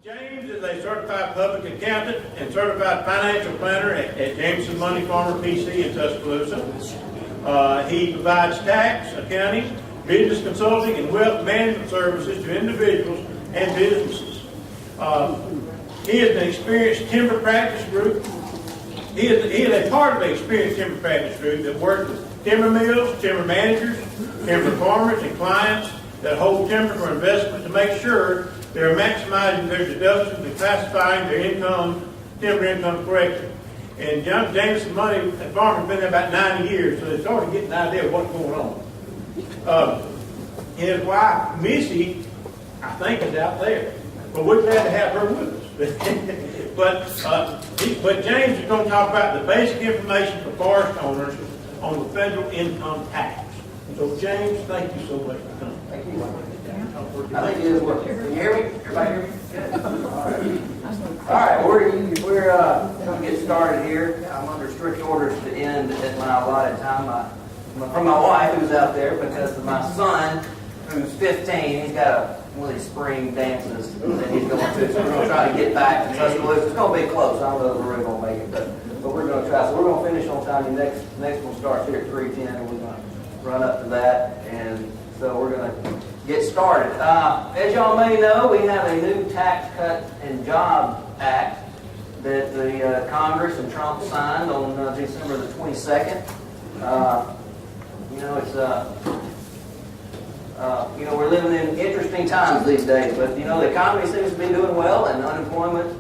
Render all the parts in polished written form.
James is a certified public accountant and certified financial planner at JamisonMoneyFarmer PC in Tuscaloosa. He provides tax, accounting, business consulting, and wealth management services to individuals and businesses. He is an experienced timber practice group. He is a part of the experienced timber practice group that works with timber mills, timber managers, timber farmers, and clients that hold timber for investment to make sure they're maximizing their deductions and classifying their income, timber income correctly. And Jamison Money Farmer has been there about 90 years, so they're sort of getting an idea of what's going on. His wife, Missy, I think is out there. But we're glad to have her with us. but James is going to talk about the basic information for forest owners on the federal income tax. So James, thank you so much for coming. Thank you. I think it is working. Can you hear me? Everybody hear me? Good. All right, we're going to get started here. I'm under strict orders to end at my allotted time. From my wife, who's out there, because of my son, who's 15, he's got one of these spring dances that he's going to. So we're going to try to get back to Tuscaloosa. It's going to be close. I don't know if we're really going to make it, but we're going to try. So we're going to finish on time. The next one starts here at 3:10, and we're going to run up to that. And so we're going to get started. As y'all may know, we have a new Tax Cut and Job Act that the Congress and Trump signed on December the 22nd. We're living in interesting times these days, but the economy seems to be doing well, and unemployment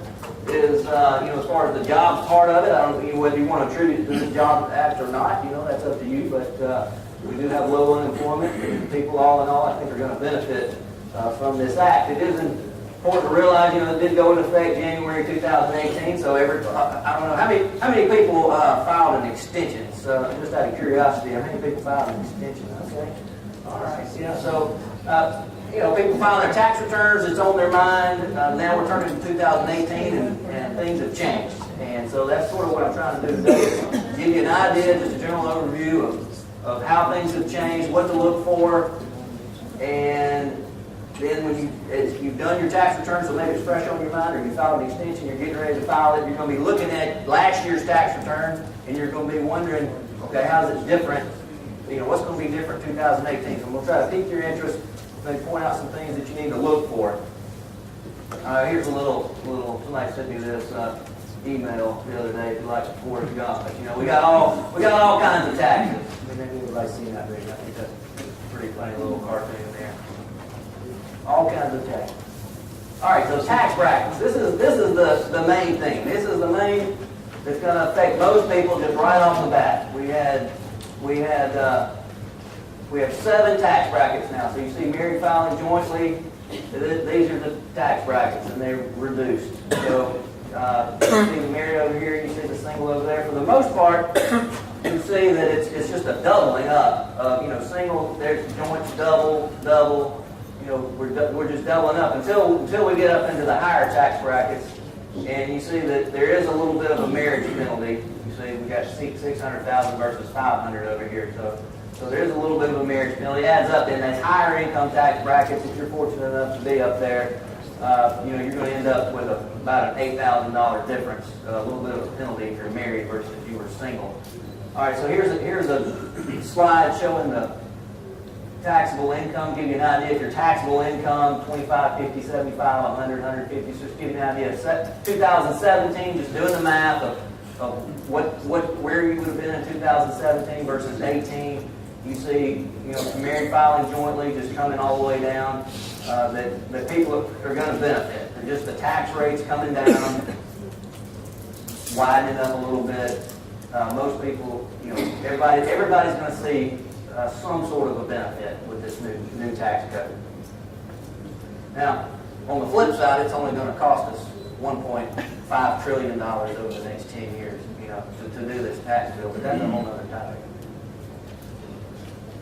is, as far as the jobs part of it, I don't know whether you want to attribute it to the Job Act or not. That's up to you, but we do have low unemployment, and people, all in all, I think are going to benefit from this act. It is important to realize, it did go into effect January 2018. So I don't know how many people filed an extension. So just out of curiosity, how many people filed an extension? Okay, all right. Yeah. So people file their tax returns. It's on their mind. Now we're turning to 2018, and things have changed. And so that's sort of what I'm trying to do today. Give you an idea, just a general overview of how things have changed, what to look for, and then when you've done your tax return, so maybe it's fresh on your mind, or you filed an extension, you're getting ready to file it, you're going to be looking at last year's tax return, and you're going to be wondering, okay, how's it different? What's going to be different in 2018? So I'm going to try to pique your interest, maybe point out some things that you need to look for. Here's a little somebody sent me this email the other day, if you'd like to forward it to y'all. But we got all kinds of taxes. Maybe everybody's seen that video. I think that's a pretty funny little cartoon there. All kinds of taxes. All right, so tax brackets. This is the main thing. This is the main that's going to affect most people just right off the bat. We have 7 tax brackets now. So you see married filing jointly. These are the tax brackets, and they're reduced. So you see the married over here, you see the single over there. For the most part, you see that it's just a doubling up of single. There's joints, double. We're just doubling up until we get up into the higher tax brackets, and you see that there is a little bit of a marriage penalty. You see we got 600,000 versus 500 over here. So there's a little bit of a marriage penalty. It adds up in those higher income tax brackets. If you're fortunate enough to be up there, you're going to end up with about an $8,000 difference, a little bit of a penalty if you're married versus if you were single. All right, so here's a slide showing the taxable income. Give you an idea if your taxable income 25, 50, 75, 100, 150. So just give you an idea. 2017, just doing the math of where you would have been in 2017 versus 18. You see, married filing jointly just coming all the way down. That people are going to benefit. They're just the tax rates coming down, widening up a little bit. Most people, everybody's going to see some sort of a benefit with this new tax code. Now, on the flip side, it's only going to cost us $1.5 trillion over the next 10 years, to do this tax bill. But that's a whole other topic.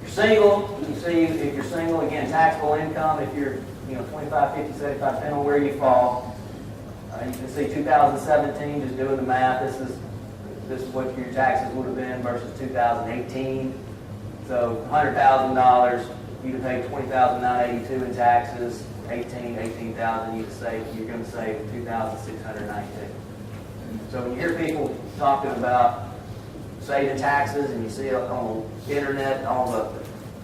If you're single, you see if you're single, again, taxable income. If you're 25, 50, 75, depending on where you fall. You can see 2017, just doing the math. This is what your taxes would have been versus 2018. So $100,000, you'd pay $20,982 in taxes, 18,000 you're going to save $2,692. So when you hear people talking about saving taxes, and you see it on the internet, all the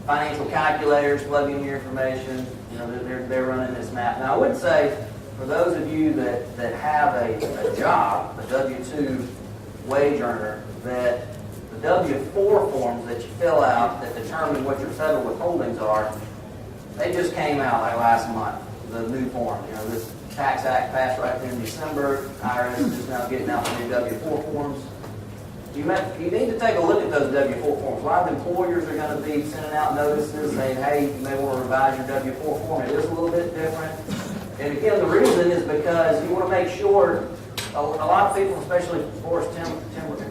financial calculators plug in your information, you know, they're running this math. Now I would say, for those of you that have a job, a W-2 wage earner, that the W-4 forms that you fill out that determine what your federal withholdings are, they just came out like last month, the new form. You know, this Tax Act passed right there in December. IRS is just now getting out the new W-4 forms. You need to take a look at those W-4 forms. A lot of employers are going to be sending out notices saying, hey, you may want to revise your W-4 form. It is a little bit different. And again, the reason is because you want to make sure, a lot of people, especially of course timber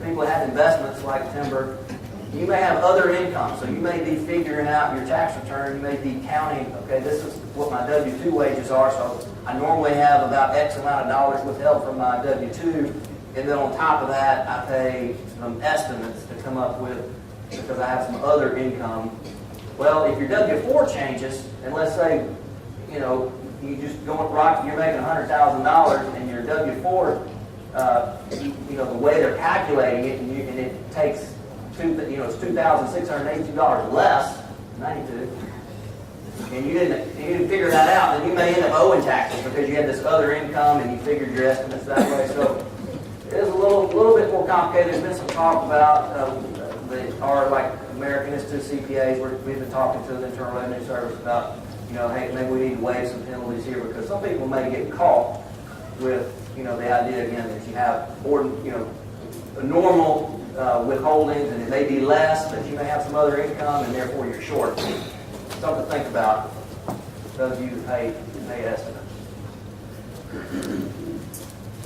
people that have investments like timber, you may have other income. So you may be figuring out your tax return. You may be counting, okay, this is what my W-2 wages are. So I normally have about X amount of dollars withheld from my W-2. And then on top of that, I pay some estimates to come up with, because I have some other income. Well, if your W-4 changes, and let's say, you know, you just go and rock, you're making $100,000, and your W-4, you know, the way they're calculating it, and it takes it's $2,682 less, 92, and you didn't figure that out, then you may end up owing taxes because you had this other income and you figured your estimates that way. So it is a little bit more complicated. There's been some talk about like American Institute of CPAs. We've been talking to the Internal Revenue Service about, you know, hey, maybe we need to waive some penalties here, because some people may get caught with, you know, the idea again that you have a normal withholdings, and it may be less, but you may have some other income, and therefore you're short. Something to think about, those of you who pay estimates.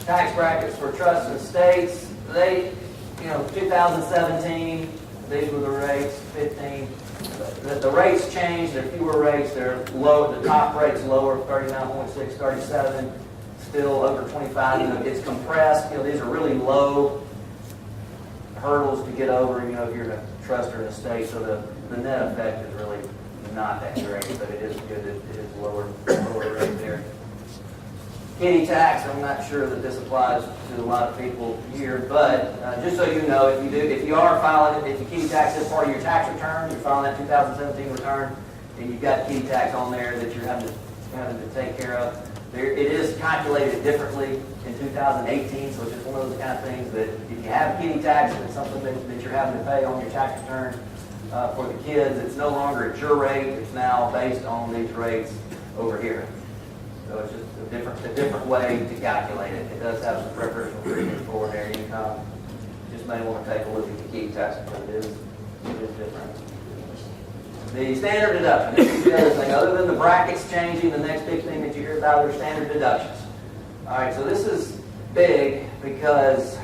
Tax brackets for trusts and estates. They, 2017, these were the rates, 15. The rates changed. There are fewer rates. They're low. The top rate's lower, 39.6, 37. Still over 25. It's compressed. These are really low hurdles to get over, if you're in a trust or an estate. So the net effect is really not that great, but it is good. It is lower rate there. Kitty tax, I'm not sure that this applies to a lot of people here, but just so you know, if you are filing, if you kitty tax is part of your tax return, you're filing that 2017 return, and you've got kitty tax on there that you're having to take care of. It is calculated differently in 2018, so it's just one of those kind of things that if you have kitty tax, it's something that you're having to pay on your tax return for the kids. It's no longer at your rate. It's now based on these rates over here. So it's just a different way to calculate it. It does have some preferential treatment for ordinary income. Just may want to take a look at the kitty tax, because it is different. The standard deduction, this is the other thing. Other than the brackets changing, the next big thing that you hear about are standard deductions. All right, so this is big because,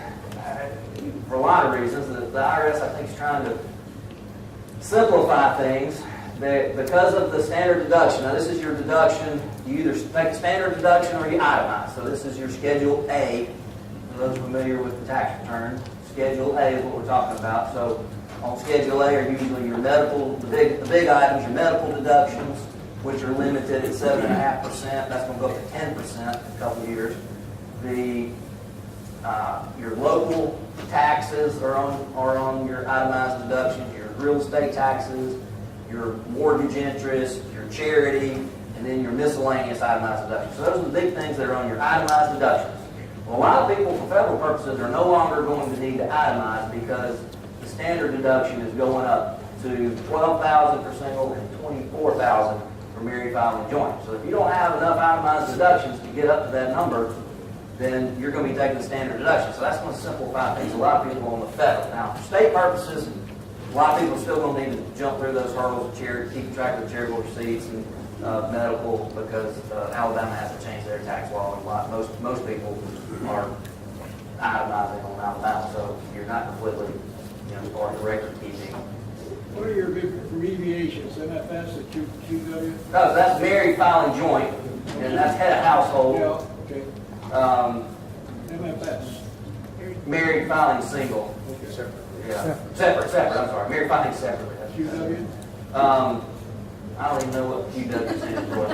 for a lot of reasons, the IRS, I think, is trying to simplify things. Because of the standard deduction, now this is your deduction. You either make a standard deduction or you itemize. So this is your Schedule A. For those familiar with the tax return, Schedule A is what we're talking about. So on Schedule A are usually your medical, the big items, your medical deductions, which are limited at 7.5%. That's going to go up to 10% in a couple of years. Your local taxes are on your itemized deductions. Your real estate taxes, your mortgage interest, your charity, and then your miscellaneous itemized deductions. So those are the big things that are on your itemized deductions. Well, a lot of people, for federal purposes, are no longer going to need to itemize because the standard deduction is going up to $12,000 for single and $24,000 for married, filing, joint. So if you don't have enough itemized deductions to get up to that number, then you're going to be taking the standard deduction. So that's going to simplify things. A lot of people on the federal. Now, for state purposes, a lot of people are still going to need to jump through those hurdles of charity, keep track of the charitable receipts and medical, because Alabama has to change their tax law. And most people are itemizing on Alabama, so you're not completely, part of the record keeping. What are your big abbreviations? MFS at QW? No, that's married, filing, joint, and that's head of household. Yeah, okay. MFS. Married, filing, single. Okay, separate. Yeah. Separate, I'm sorry. Married, filing separately. QW? I don't even know what QW stands for.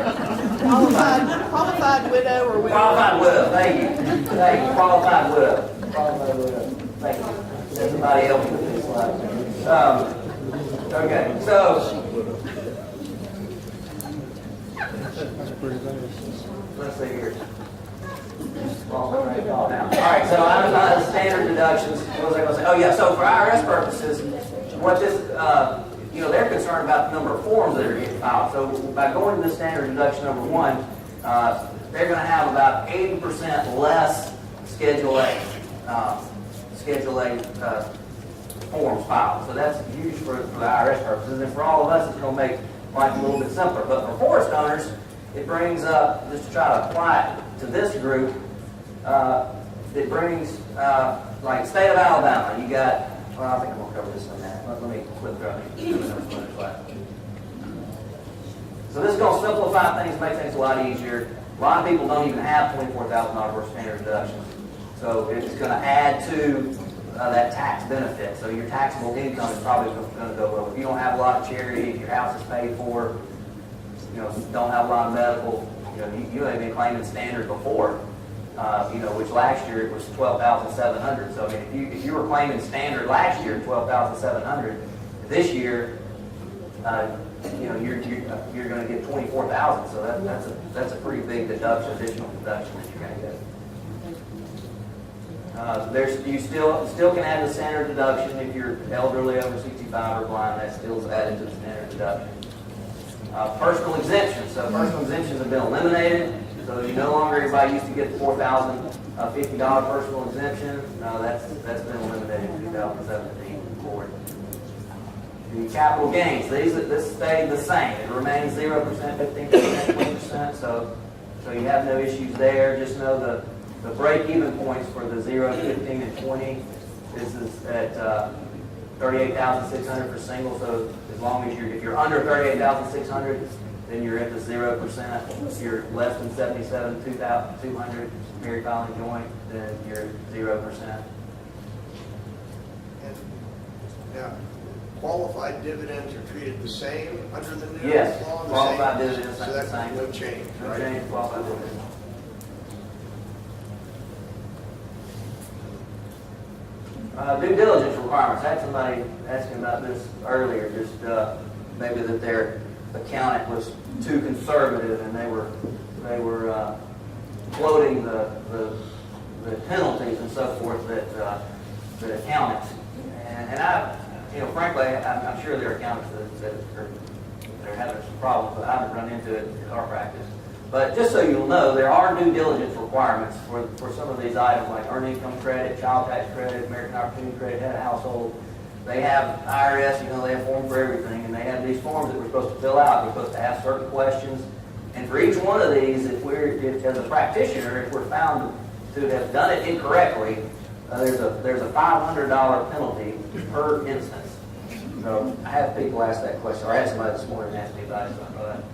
Qualified widow or widow. Qualified widow, thank you. Thank you, qualified widow. Qualified widow, thank you. Let somebody else with these slides. Okay, so. Let's see here. All right, so itemized standard deductions. What was I going to say? Oh yeah, so for IRS purposes, what this, they're concerned about the number of forms that are getting filed. So by going to the standard deduction number 1, they're going to have about 80% less Schedule A forms filed. So that's huge for the IRS purposes, and for all of us, it's going to make life a little bit simpler. But for forest owners, it brings up, just to try to apply it to this group, it brings, like state of Alabama, you got, well, I think I'm going to cover this in a minute. Let me flip through it. So this is going to simplify things, make things a lot easier. A lot of people don't even have $24,000 worth of standard deductions. So it's going to add to that tax benefit. So your taxable income is probably going to go low. If you don't have a lot of charity, if your house is paid for, don't have a lot of medical, you may have been claiming standard before, which last year it was $12,700. So I mean, if you were claiming standard last year, $12,700, this year, you're going to get $24,000. So that's a pretty big deduction, additional deduction that you're going to get. You still can add the standard deduction if you're elderly, over 65, or blind. That still is added to the standard deduction. Personal exemptions. So personal exemptions have been eliminated. So you no longer, everybody used to get the $4,050 personal exemption. No, that's been eliminated in 2017 forward. The capital gains, this stayed the same. It remains 0%, 15%, 20%. So you have no issues there. Just know the break-even points for the 0, 15, and 20 is at 38,600 for single. So as long as if you're under 38,600, then you're at the 0%. If you're less than 77,200 married filing joint, then you're at 0%. And now, qualified dividends are treated the same under the new Yes, law? qualified dividends So are the that's same. no change, No right? change, qualified dividends. Due diligence requirements. I had somebody asking about this earlier, just maybe that their accountant was too conservative and they were floating the penalties and so forth that accountants and I, frankly, I'm sure there are accountants that are having some problems, but I haven't run into it in our practice. But just so you'll know, there are due diligence requirements for some of these items like earned income credit, child tax credit, American Opportunity Credit, head of household. They have IRS, they have forms for everything, and they have these forms that we're supposed to fill out. We're supposed to ask certain questions. And for each one of these, if as a practitioner, if we're found to have done it incorrectly, there's a $500 penalty per instance. So I have people ask that question, or I had somebody this morning ask me about it, so I thought I'd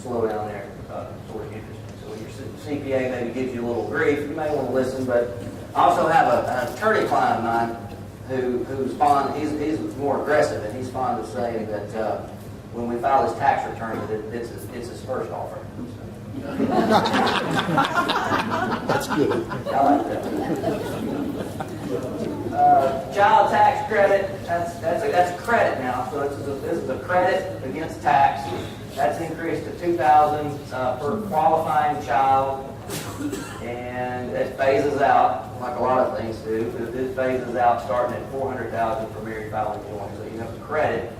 slow down there, sort of interesting. So when your CPA maybe gives you a little grief, you may want to listen, but I also have an attorney client of mine who's fond, he's more aggressive, and he's fond of saying that when we file his tax return, that it's his first offer. That's good. I like that. Child tax credit, that's a credit now. So this is a credit against tax. That's increased to $2,000 per qualifying child, and it phases out like a lot of things do. It phases out starting at $400,000 for married filing joint. So you have a credit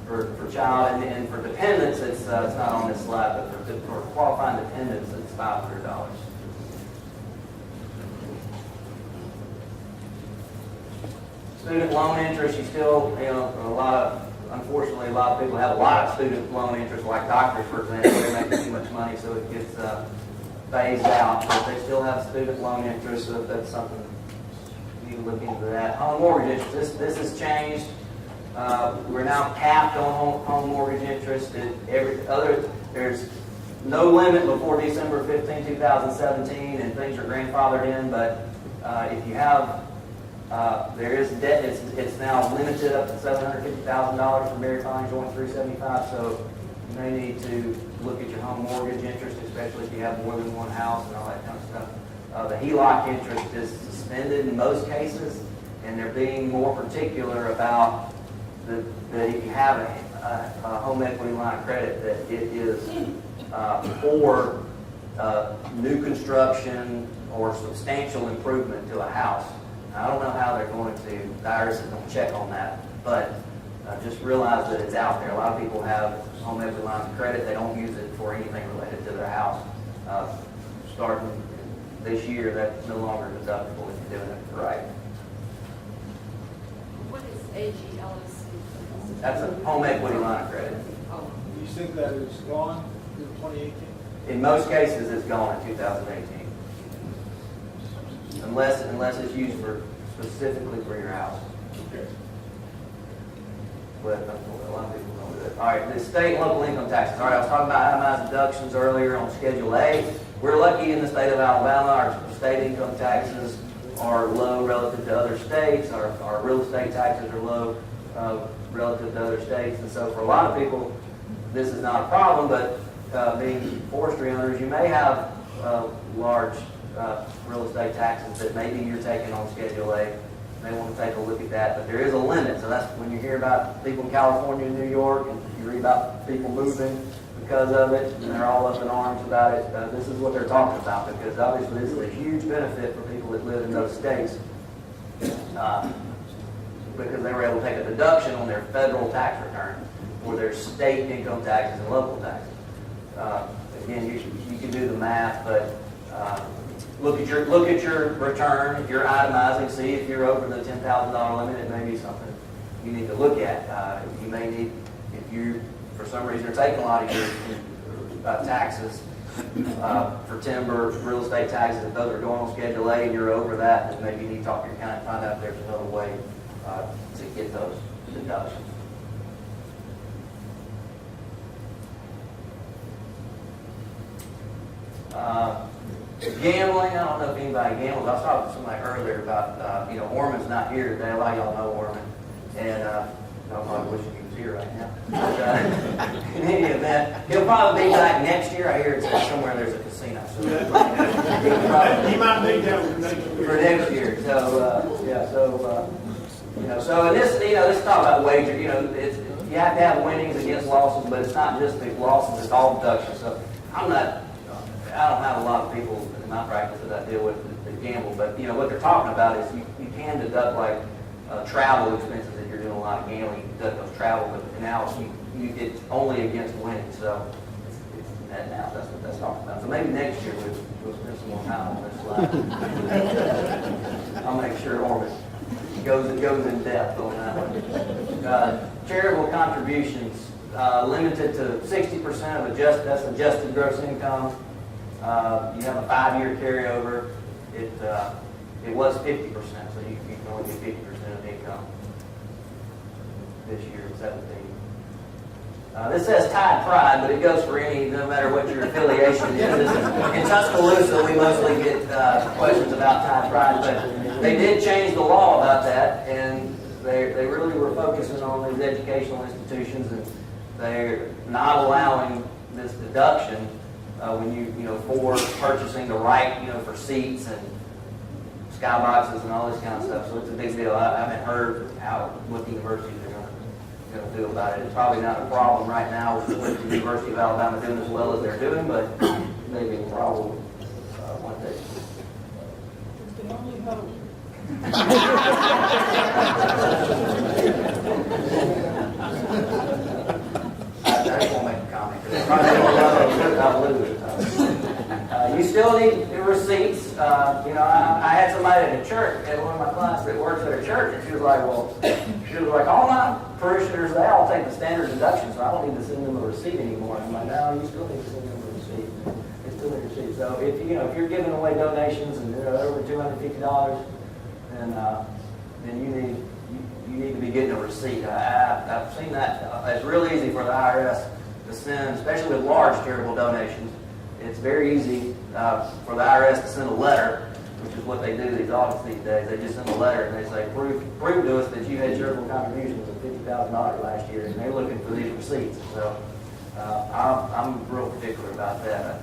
for child, and for dependents, it's not on this slide, but for qualifying dependents, it's $500. Student loan interest, you still, unfortunately, a lot of people have a lot of student loan interest, like doctors, for example. They're making too much money, so it gets phased out. But they still have student loan interest, so if that's something, you can look into that. Home mortgage interest, this has changed. We're now capped on home mortgage interest. There's no limit before December 15, 2017, and things are grandfathered in. But if you have There is debt, it's now limited up to $750,000 for married filing joint 375, so you may need to look at your home mortgage interest, especially if you have more than one house and all that kind of stuff. The HELOC interest is suspended in most cases, and they're being more particular about that if you have a home equity line of credit, that it is for new construction or substantial improvement to a house. I don't know how they're going to, the IRS is going to check on that, but just realize that it's out there. A lot of people have home equity lines of credit. They don't use it for anything related to their house. Starting this year, that's no longer deductible if you're doing it right. What is AGLSC? That's a home equity line of credit. Oh, You think that is gone in 2018? In most cases, it's gone in 2018. Unless it's used for specifically for your house. But a lot of people don't do it. All right, the state and local income taxes. All right, I was talking about itemized deductions earlier on Schedule A. We're lucky in the state of Alabama. Our state income taxes are low relative to other states. Our real estate taxes are low relative to other states. And so for a lot of people, this is not a problem, but being forestry owners, you may have large real estate taxes that maybe you're taking on Schedule A. You may want to take a look at that, but there is a limit. So that's when you hear about people in California and New York, and you read about people moving because of it, and they're all up in arms about it. This is what they're talking about, because obviously this is a huge benefit for people that live in those states, because they were able to take a deduction on their federal tax return for their state income taxes and local taxes. Again, you can do the math, but look at your return. If you're itemizing, see if you're over the $10,000 limit. It may be something you need to look at. You may need, if you for some reason are taking a lot of your taxes for timber, real estate taxes, if those are going on Schedule A and you're over that, then maybe you need to talk to your county and find out if there's another way to get those deductions. Gambling, I don't know if anybody gambles. I was talking to somebody earlier about, Orman's not here today. A lot of y'all know Orman. And I probably wish he was here right now. But, in any event, he'll probably be back next year. I hear it's somewhere there's a casino. So He might be down for next year. So in this, this talk about wager, it's, you have to have winnings against losses, but it's not just the losses, it's all deductions. So I don't have a lot of people in my practice that I deal with that gamble, but what they're talking about is you can deduct like travel expenses if you're doing a lot of gambling. You deduct those travel, but now it's only against winning. So it's net now. That's what that's talking about. So maybe next year we'll spend some more time on this slide. I'll make sure Orman goes in depth on that one. Charitable contributions limited to 60% of that's adjusted gross income. You have a 5-year carryover. It was 50%, so you can only get 50% of income this year, 17. This says Tide Pride, but it goes for any, no matter what your affiliation is. In Tuscaloosa, we mostly get questions about Tide Pride, but they did change the law about that, and they really were focusing on these educational institutions, and they're not allowing this deduction when for purchasing the right, for seats and skyboxes and all this kind of stuff. So it's a big deal. I haven't heard what the universities are going to do about it. It's probably not a problem right now with the University of Alabama doing as well as they're doing, but maybe a problem one day. It's the only hope. I just want to make a comment. I'll lose it. You still need receipts. I had somebody at a church, at one of my clients that works at a church, and she was like, all my parishioners, they all take the standard deduction, so I don't need to send them a receipt anymore. And I'm like, no, you still need to send them a receipt. It's still a receipt. So if if you're giving away donations and they're over $250, then you need to be getting a receipt. I've seen that. It's real easy for the IRS to send, especially with large charitable donations. It's very easy for the IRS to send a letter which is what they do these audits these days. They just send a letter and they say, prove to us that you had charitable contributions of $50,000 last year, and they're looking for these receipts. So I'm real particular about that.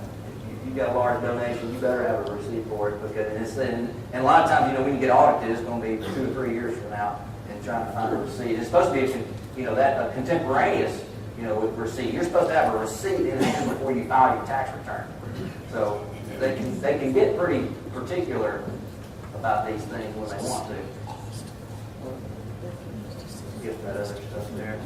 If you got a large donation, you better have a receipt for it, because and a lot of times, when you get audited, it's going to be 2 or 3 years from now, and trying to find a receipt. It's supposed to be, a contemporaneous, with receipt. You're supposed to have a receipt in hand before you file your tax return. So they can get pretty particular about these things when they want to. Get that other stuff there.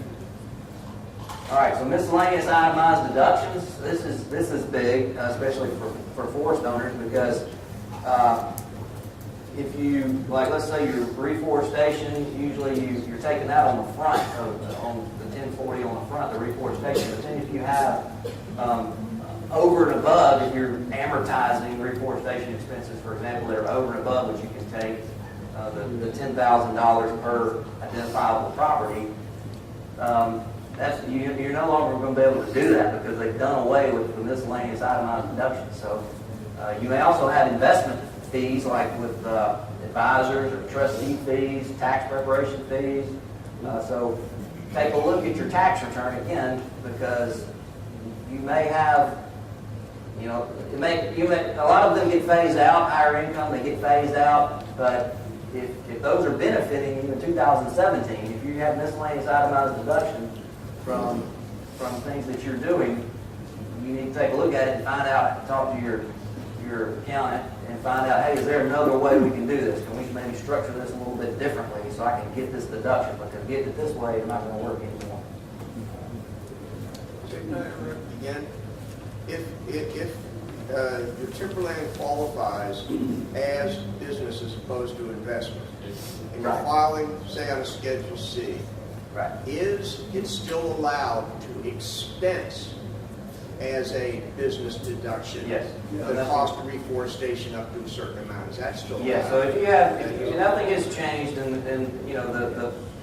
All right, so miscellaneous itemized deductions. This is big, especially for forest owners, because if you, let's say your reforestation, usually you're taking that on the front on the 1040 on the front, the reforestation. But then if you have over and above, if you're amortizing reforestation expenses, for example, that are over and above what you can take, the $10,000 per identifiable property, you're no longer going to be able to do that, because they've done away with the miscellaneous itemized deductions. So you may also have investment fees, like with advisors or trustee fees, tax preparation fees. So take a look at your tax return again, because you may have, a lot of them get phased out. Higher income, they get phased out. But if those are benefiting you in 2017, if you have miscellaneous itemized deduction from things that you're doing, you need to take a look at it and find out, talk to your accountant and find out, hey, is there another way we can do this? Can we maybe structure this a little bit differently so I can get this deduction? Because getting it this way is not going to work anymore. Again, if your timberland qualifies as business as opposed to investment, and you're filing, say, on a Schedule C, right, is it still allowed to expense as a business deduction? Yes. The cost of reforestation up to a certain amount, is that still allowed? Yeah, so if nothing has changed, and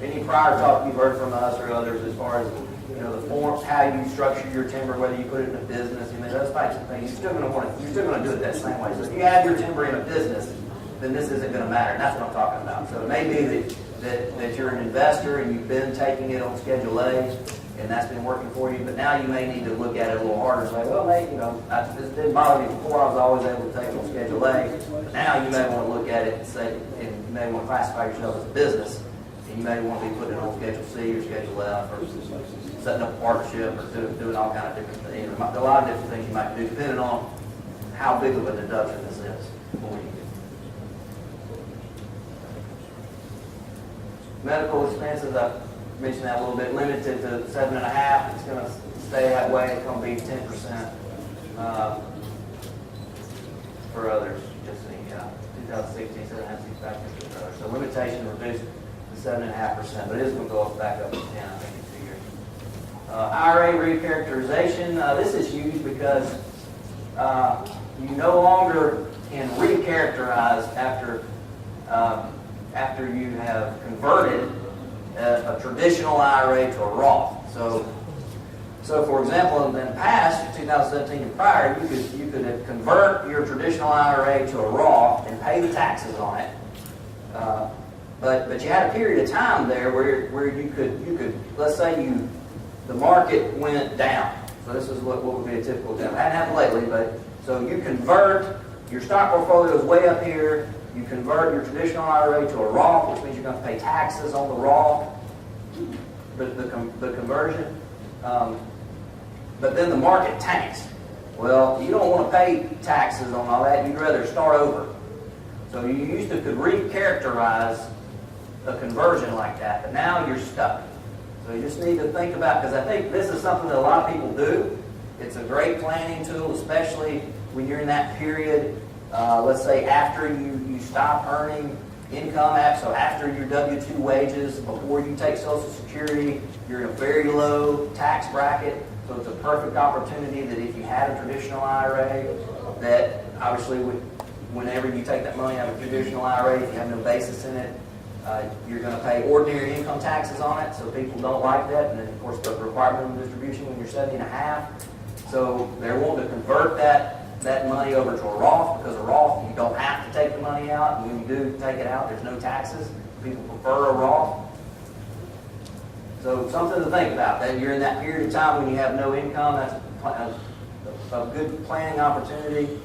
any prior talk you've heard from us or others as far as the forms, how you structure your timber, whether you put it in a business, those types of things, you're still going to do it that same way. So if you have your timber in a business, then this isn't going to matter, and that's what I'm talking about. So it may be that you're an investor and you've been taking it on Schedule A, and that's been working for you, but now you may need to look at it a little harder and say, well, maybe, this didn't bother me before, I was always able to take it on Schedule A, but now you may want to look at it and say, and you may want to classify yourself as a business, and you may want to be putting it on Schedule C or Schedule F, or setting up a partnership, or doing all kind of different things. A lot of different things you might do, depending on how big of a deduction this is for you. Medical expenses, I mentioned that a little bit, limited to 7.5%. It's going to stay that way. It's going to be 10% for others. Just the 2016, 7.5%, for others. So limitation reduced to 7.5%, but it is going to go back up to 10, I think, in 2 years. IRA Re-Characterization. This is huge because you no longer can re-characterize after you have converted a traditional IRA to a Roth. So for example, in the past, 2017 and prior, you could convert your traditional IRA to a Roth and pay the taxes on it. But you had a period of time there where you could let's say the market went down. So this is what would be a typical example. It hadn't happened lately, but so you convert your stock portfolio is way up here. You convert your traditional IRA to a Roth, which means you're going to pay taxes on the Roth, the conversion. But then the market tanks. Well, you don't want to pay taxes on all that. You'd rather start over. So you used to could re-characterize a conversion like that, but now you're stuck. So you just need to think about, because I think this is something that a lot of people do. It's a great planning tool, especially when you're in that period. Let's say after you stop earning income, so after your W-2 wages, before you take Social Security, you're in a very low tax bracket. So it's a perfect opportunity that if you had a traditional IRA, that obviously whenever you take that money out of a traditional IRA, if you have no basis in it, you're going to pay ordinary income taxes on it. So people don't like that. And then of course the required minimum distribution when you're 70.5. So they're wanting to convert that that money over to a Roth, because a Roth, you don't have to take the money out, and when you do take it out, there's no taxes. People prefer a Roth. So something to think about, that you're in that period of time when you have no income. That's a good planning opportunity.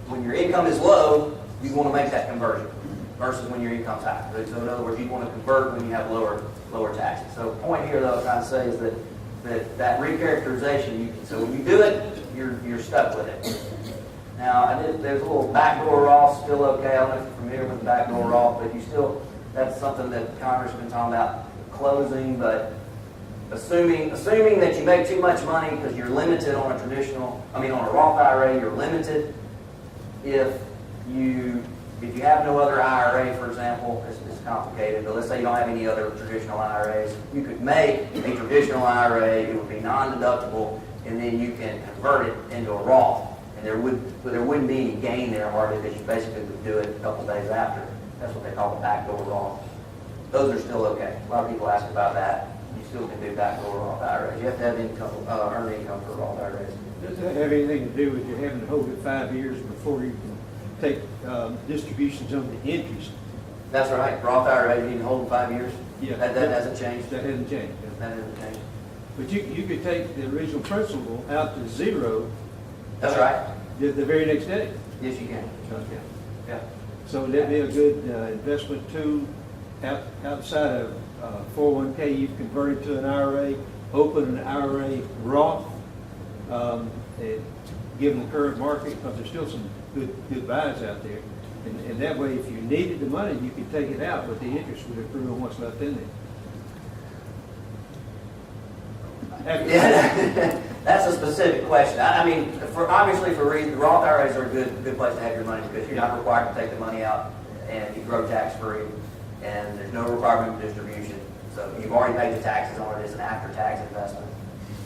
When your income is low, you want to make that conversion versus when your income's high. So in other words, you want to convert when you have lower taxes. So the point here, though, I'm trying to say is that recharacterization, so when you do it, you're stuck with it. Now, there's a little backdoor Roth, still okay. I don't know if you're familiar with the backdoor Roth, but that's something that Congress has been talking about closing, but assuming that you make too much money because you're limited on on a Roth IRA, you're limited if you have no other IRA, for example. It's complicated, but let's say you don't have any other traditional IRAs. You could make a traditional IRA, it would be non-deductible, and then you can convert it into a Roth. And there wouldn't be any gain there hardly, because you basically would do it a couple days after. That's what they call the backdoor Roth. Those are still okay. A lot of people ask about that. You still can do backdoor Roth IRAs. You have to have income, earned income for Roth IRAs. Does that have anything to do with you having to hold it 5 years before you can take distributions on the interest? That's right. Roth IRA, you need to hold them 5 years. Yeah. That hasn't changed. That hasn't changed. That hasn't changed. But you could take the original principal out to zero. That's right. The very next day. Yes, you can. Okay. Yeah. So would that be a good investment tool outside of 401k? You've converted to an IRA, open an IRA Roth, and given the current market, because there's still some good buys out there. And that way, if you needed the money, you could take it out, but the interest would accrue on what's left in there. Yeah, that's a specific question. I mean, obviously for reasons, Roth IRAs are a good place to have your money, because you're not required to take the money out, and you grow tax-free, and there's no requirement of distribution. So you've already paid the taxes on it. It's an after-tax investment.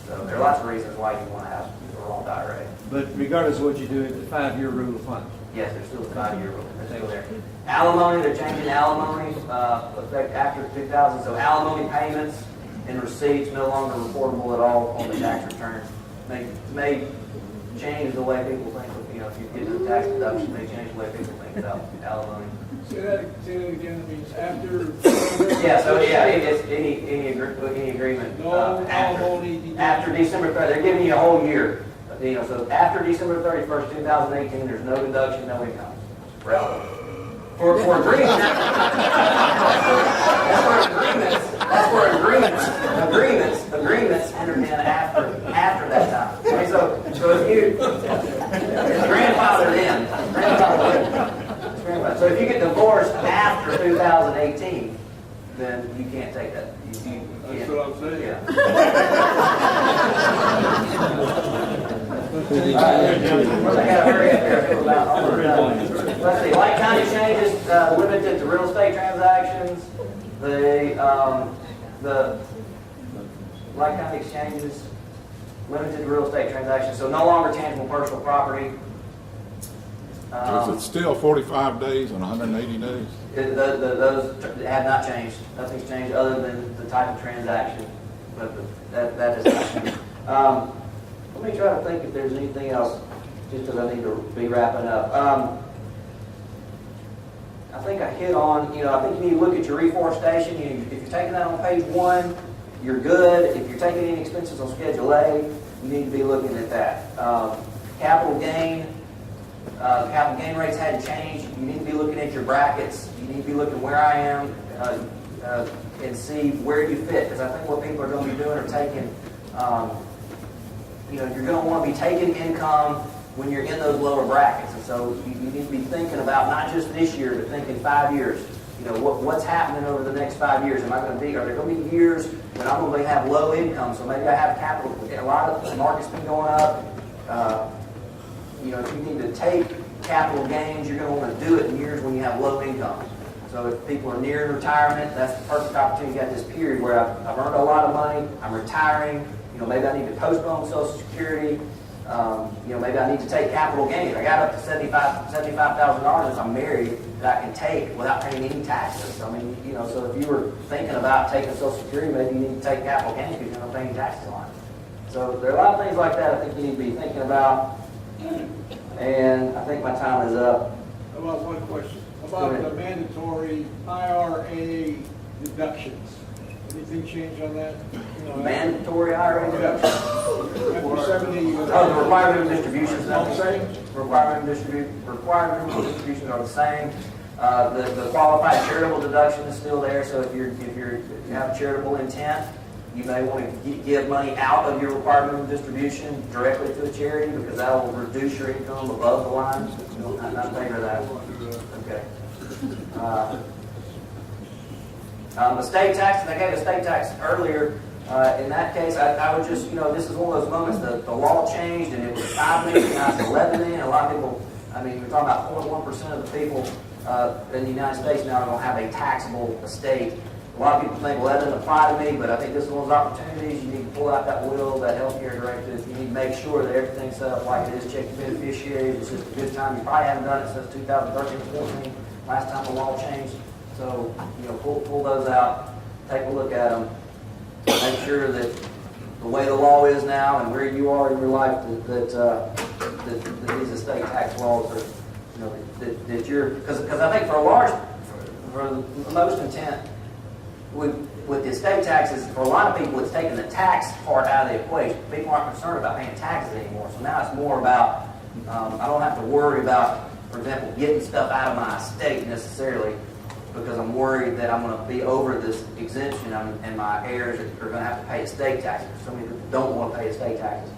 So there are lots of reasons why you want to have a Roth IRA. But regardless of what you do, the 5-year rule applies. Yes, there's still a 5-year rule. They're still there. Alimony, they're changing alimony effect after 2000. So alimony payments and receipts no longer reportable at all on the tax return. May change the way people think of, if you get the tax deduction, may change the way people think about alimony. Say that again. It means after. Yeah, so it's any agreement after December 30th. They're giving you a whole year. So after December 31st, 2018, there's no deduction, no income. Right. For agreements. That's for agreements entered in after that time. Okay, so if it's grandfathered in. So if you get divorced after 2018, then you can't take that. That's what I'm saying. Yeah. I gotta hurry up here. Let's see. Like county changes limited to real estate transactions. The like county exchanges limited to real estate transactions. So no longer tangible personal property. Is it still 45 days and 180 days? Those have not changed. Nothing's changed other than the type of transaction, but that has not changed. Let me try to think if there's anything else, just because I need to be wrapping up. I think I hit on, I think you need to look at your reforestation. If you're taking that on page 1, you're good. If you're taking any expenses on Schedule A, you need to be looking at that. Capital gain rates hadn't changed. You need to be looking at your brackets. You need to be looking where I am and see where you fit. Because I think what people are going to be doing are taking, you're going to want to be taking income when you're in those lower brackets. And so you need to be thinking about not just this year, but thinking 5 years. What's happening over the next 5 years? Are there going to be years when I'm going to have low income? So maybe I have capital. A lot of the market's been going up. If you need to take capital gains, you're going to want to do it in years when you have low income. So if people are nearing retirement, that's the perfect opportunity. You got this period where I've earned a lot of money, I'm retiring. Maybe I need to postpone Social Security. Maybe I need to take capital gains. I got up to $75,000 if I'm married that I can take without paying any taxes. So if you were thinking about taking Social Security, maybe you need to take capital gains because you're not paying taxes on it. So there are a lot of things like that I think you need to be thinking about. And I think my time is up. How about one question? How Go about ahead. the mandatory IRA deductions? Anything change on that? You know, Mandatory IRA deduction. After 70. Oh, the required minimum distributions is All not the the same? same. Required minimum distributions are the same. The qualified charitable deduction is still there, so if you have charitable intent, you may want to give money out of your required minimum distribution directly to a charity, because that will reduce your income above the line. I'm not in favor of that. Okay. Estate tax, I gave estate tax earlier. In that case, I would just, this is one of those moments that the law changed and it was 5 million, now it's 11 million. A lot of people, we're talking about 0.1% of the people in the United States now are going to have a taxable estate. A lot of people think, well, that doesn't apply to me, but I think this is one of those opportunities. You need to pull out that will, that healthcare directive. You need to make sure that everything's set up like it is. Check your beneficiaries. It's just a good time. You probably haven't done it since 2013 or 14, last time the law changed. So, pull those out, take a look at them, make sure that the way the law is now and where you are in your life, that these estate tax laws are, that you're, because I think for the most intent, with the estate taxes, for a lot of people, it's taking the tax part out of the equation. People aren't concerned about paying taxes anymore. So now it's more about, I don't have to worry about, for example, getting stuff out of my estate necessarily, because I'm worried that I'm going to be over this exemption and my heirs are going to have to pay estate taxes. Some people don't want to pay estate taxes.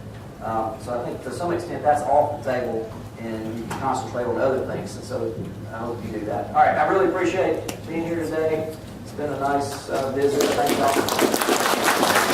So I think to some extent that's off the table and you can concentrate on other things. And so I hope you do that. All right, I really appreciate being here today. It's been a nice visit. Thank you all.